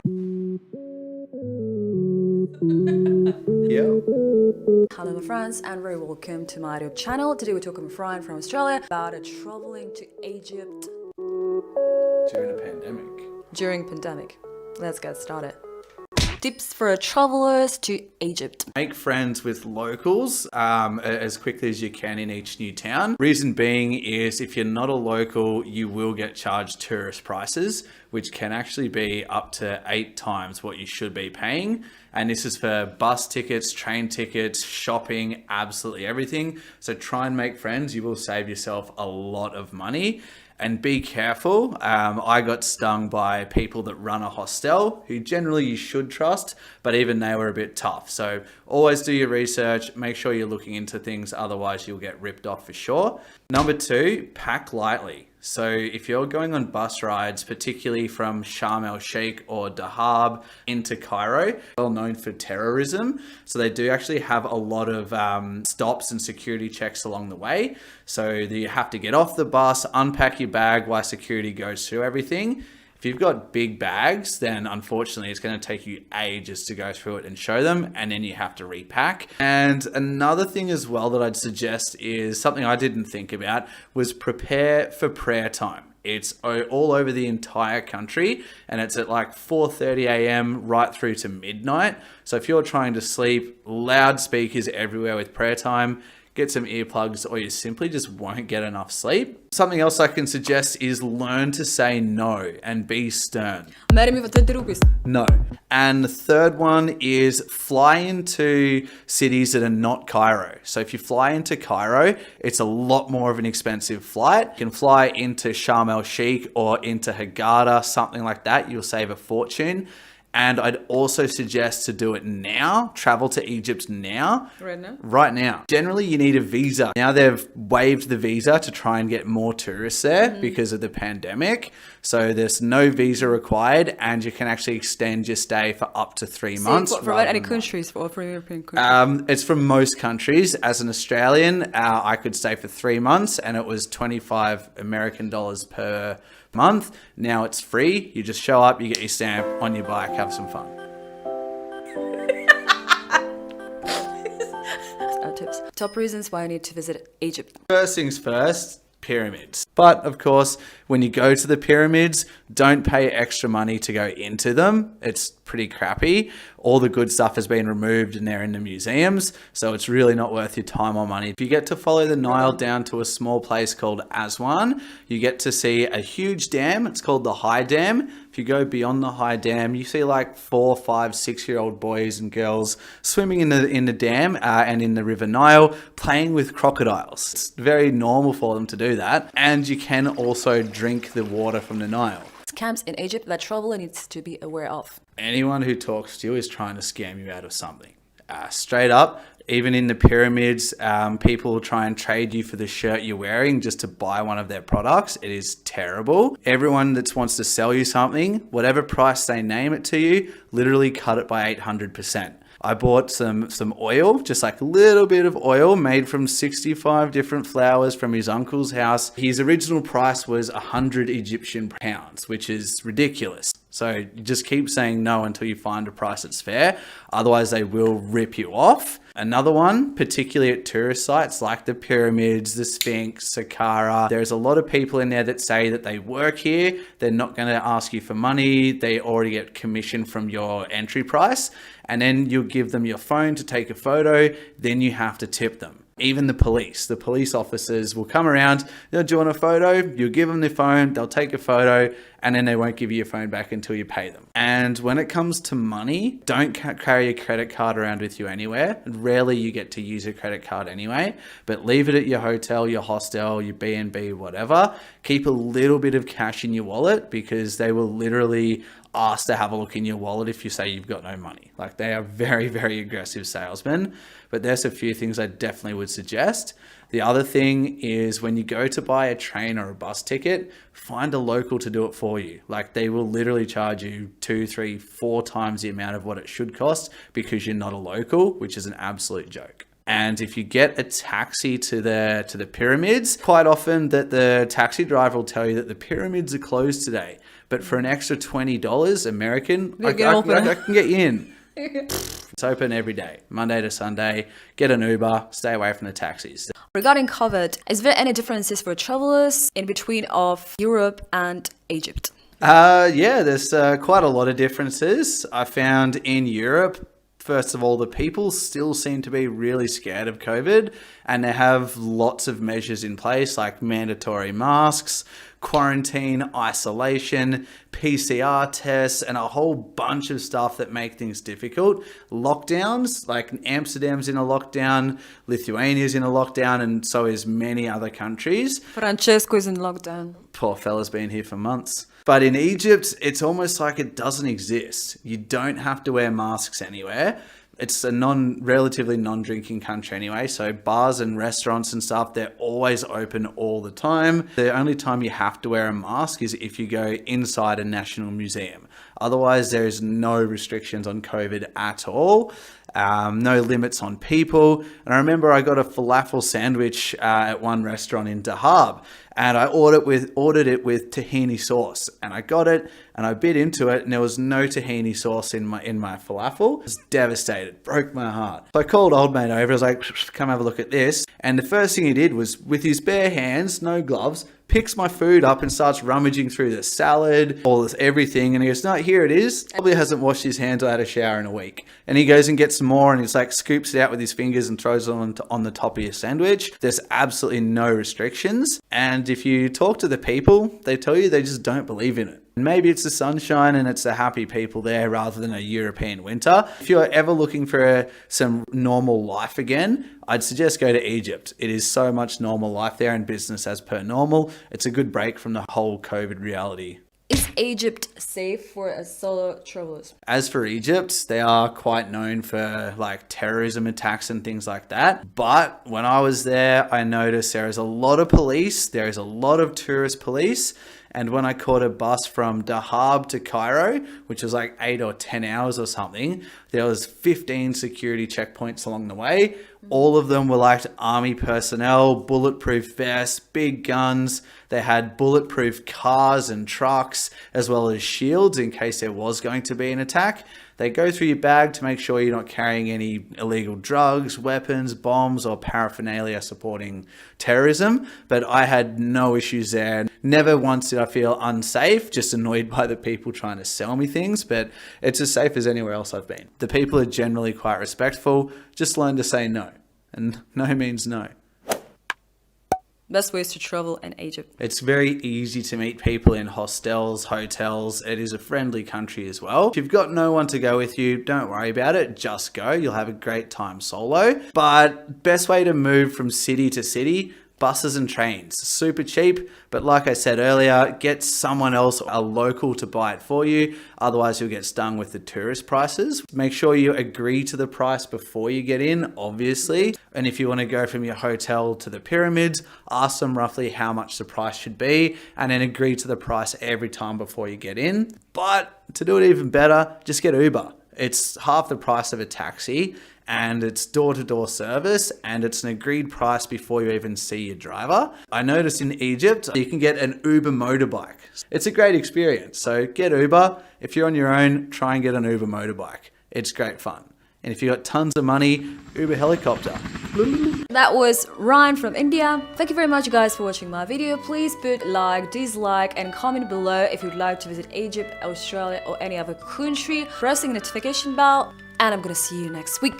Yeah. Hello my friends and very welcome to my YouTube channel. Today we're talking with Brian from Australia about traveling to Egypt During a pandemic. during pandemic. Let's get started. Tips for travelers to Egypt. Make friends with locals as quickly as you can in each new town. Reason being is if you're not a local, you will get charged tourist prices, which can actually be up to 8 times what you should be paying. And this is for bus tickets, train tickets, shopping, absolutely everything. So try and make friends. You will save yourself a lot of money. And be careful. I got stung by people that run a hostel who generally you should trust, but even they were a bit tough. So always do your research, make sure you're looking into things, otherwise you'll get ripped off for sure. Number 2, pack lightly. So if you're going on bus rides, particularly from Sharm el Sheikh or Dahab into Cairo, well known for terrorism. So they do actually have a lot of stops and security checks along the way. So you have to get off the bus, unpack your bag while security goes through everything. If you've got big bags, then unfortunately it's going to take you ages to go through it and show them, and then you have to repack. And another thing as well that I'd suggest is something I didn't think about was prepare for prayer time. It's all over the entire country and it's at like 4:30 a.m. right through to midnight. So if you're trying to sleep, loudspeakers everywhere with prayer time. Get some earplugs or you simply just won't get enough sleep. Something else I can suggest is learn to say no and be stern. No. And the third one is fly into cities that are not Cairo. So if you fly into Cairo, it's a lot more of an expensive flight. You can fly into Sharm el Sheikh or into Hurghada, something like that. You'll save a fortune. And I'd also suggest to do it now. Travel to Egypt now. Right now? Right now. Generally, you need a visa. Now they've waived the visa to try and get more tourists there because of the pandemic. So there's no visa required and you can actually extend your stay for up to 3 months. So from any countries or from European countries? It's from most countries. As an Australian, I could stay for 3 months and it was 25 American dollars per month. Now it's free. You just show up, you get your stamp on your bike, have some fun. Tips. Top reasons why you need to visit Egypt. First things first, pyramids. But of course, when you go to the pyramids, don't pay extra money to go into them. It's pretty crappy. All the good stuff has been removed and they're in the museums. So it's really not worth your time or money. If you get to follow the Nile down to a small place called Aswan, you get to see a huge dam. It's called the High Dam. If you go beyond the High Dam, you see like 4, 5, 6-year-old boys and girls swimming in the dam and in the River Nile, playing with crocodiles. It's very normal for them to do that. And you can also drink the water from the Nile. Scams in Egypt that traveler needs to be aware of. Anyone who talks to you is trying to scam you out of something. Straight up, even in the pyramids, people will try and trade you for the shirt you're wearing just to buy one of their products. It is terrible. Everyone that wants to sell you something, whatever price they name it to you, literally cut it by 800%. I bought some oil, just like a little bit of oil made from 65 different flowers from his uncle's house. His original price was 100 Egyptian pounds, which is ridiculous. So you just keep saying no until you find a price that's fair. Otherwise, they will rip you off. Another one, particularly at tourist sites like the pyramids, the Sphinx, Saqqara, there's a lot of people in there that say that they work here. They're not going to ask you for money. They already get commission from your entry price. And then you'll give them your phone to take a photo. Then you have to tip them. Even the police officers will come around, they'll do you want a photo, you'll give them the phone, they'll take a photo, and then they won't give you your phone back until you pay them. And when it comes to money, don't carry a credit card around with you anywhere. Rarely you get to use a credit card anyway, but leave it at your hotel, your hostel, your B&B, whatever. Keep a little bit of cash in your wallet because they will literally ask to have a look in your wallet if you say you've got no money. Like, they are very, very aggressive salesmen. But there's a few things I definitely would suggest. The other thing is when you go to buy a train or a bus ticket, find a local to do it for you. Like, they will literally charge you 2, 3, 4 times the amount of what it should cost because you're not a local, which is an absolute joke. And if you get a taxi to the pyramids, quite often that the taxi driver will tell you that the pyramids are closed today. But for an extra $20 American, I get open. can get you in. It's open every day, Monday to Sunday. Get an Uber, stay away from the taxis. Regarding COVID, is there any differences for travelers in between of Europe and Egypt? Yeah, there's quite a lot of differences. I found in Europe, first of all, the people still seem to be really scared of COVID, and they have lots of measures in place like mandatory masks, quarantine, isolation, PCR tests, and a whole bunch of stuff that make things difficult. Lockdowns, like Amsterdam's in a lockdown, Lithuania's in a lockdown, and so is many other countries. Francesco is in lockdown. Poor fella's been here for months. But in Egypt, it's almost like it doesn't exist. You don't have to wear masks anywhere. It's a relatively non-drinking country anyway, so bars and restaurants and stuff, they're always open all the time. The only time you have to wear a mask is if you go inside a national museum. Otherwise, there is no restrictions on COVID at all. No limits on people. And I remember I got a falafel sandwich at one restaurant in Dahab, and I ordered it with tahini sauce, and I got it and I bit into it and there was no tahini sauce in my falafel. I was devastated, broke my heart. So I called old mate over, I was like, come have a look at this. And the first thing he did was, with his bare hands, no gloves, picks my food up and starts rummaging through the salad, all this everything, and he goes, no, here it is. Probably hasn't washed his hands or had a shower in a week. And he goes and gets some more, and he's like scoops it out with his fingers and throws it on the top of your sandwich. There's absolutely no restrictions. And if you talk to the people, they tell you they just don't believe in it. And maybe it's the sunshine and it's the happy people there rather than a European winter. If you're ever looking for some normal life again, I'd suggest go to Egypt. It is so much normal life there and business as per normal. It's a good break from the whole COVID reality. Is Egypt safe for solo travelers? As for Egypt, they are quite known for like terrorism attacks and things like that. But when I was there, I noticed there is a lot of police. There is a lot of tourist police. And when I caught a bus from Dahab to Cairo, which was like 8 or 10 hours or something, there was 15 security checkpoints along the way. All of them were like army personnel, bulletproof vests, big guns. They had bulletproof cars and trucks, as well as shields in case there was going to be an attack. They go through your bag to make sure you're not carrying any illegal drugs, weapons, bombs, or paraphernalia supporting terrorism. But I had no issues there. Never once did I feel unsafe, just annoyed by the people trying to sell me things, but it's as safe as anywhere else I've been. The people are generally quite respectful. Just learn to say no. And no means no. Best ways to travel in Egypt. It's very easy to meet people in hostels, hotels. It is a friendly country as well. If you've got no one to go with you, don't worry about it. Just go. You'll have a great time solo. But best way to move from city to city, buses and trains. Super cheap, but like I said earlier, get someone else, a local, to buy it for you. Otherwise, you'll get stung with the tourist prices. Make sure you agree to the price before you get in, obviously. And if you want to go from your hotel to the pyramids, ask them roughly how much the price should be, and then agree to the price every time before you get in. But to do it even better, just get Uber. It's half the price of a taxi, and it's door-to-door service, and it's an agreed price before you even see your driver. I noticed in Egypt, you can get an Uber motorbike. It's a great experience. So get Uber. If you're on your own, try and get an Uber motorbike. It's great fun. And if you've got tons of money, Uber helicopter. That was Ryan from India. Thank you very much guys for watching my video. Please put like, dislike and comment below if you'd like to visit Egypt, Australia or any other country. Pressing the notification bell, and I'm gonna see you next week.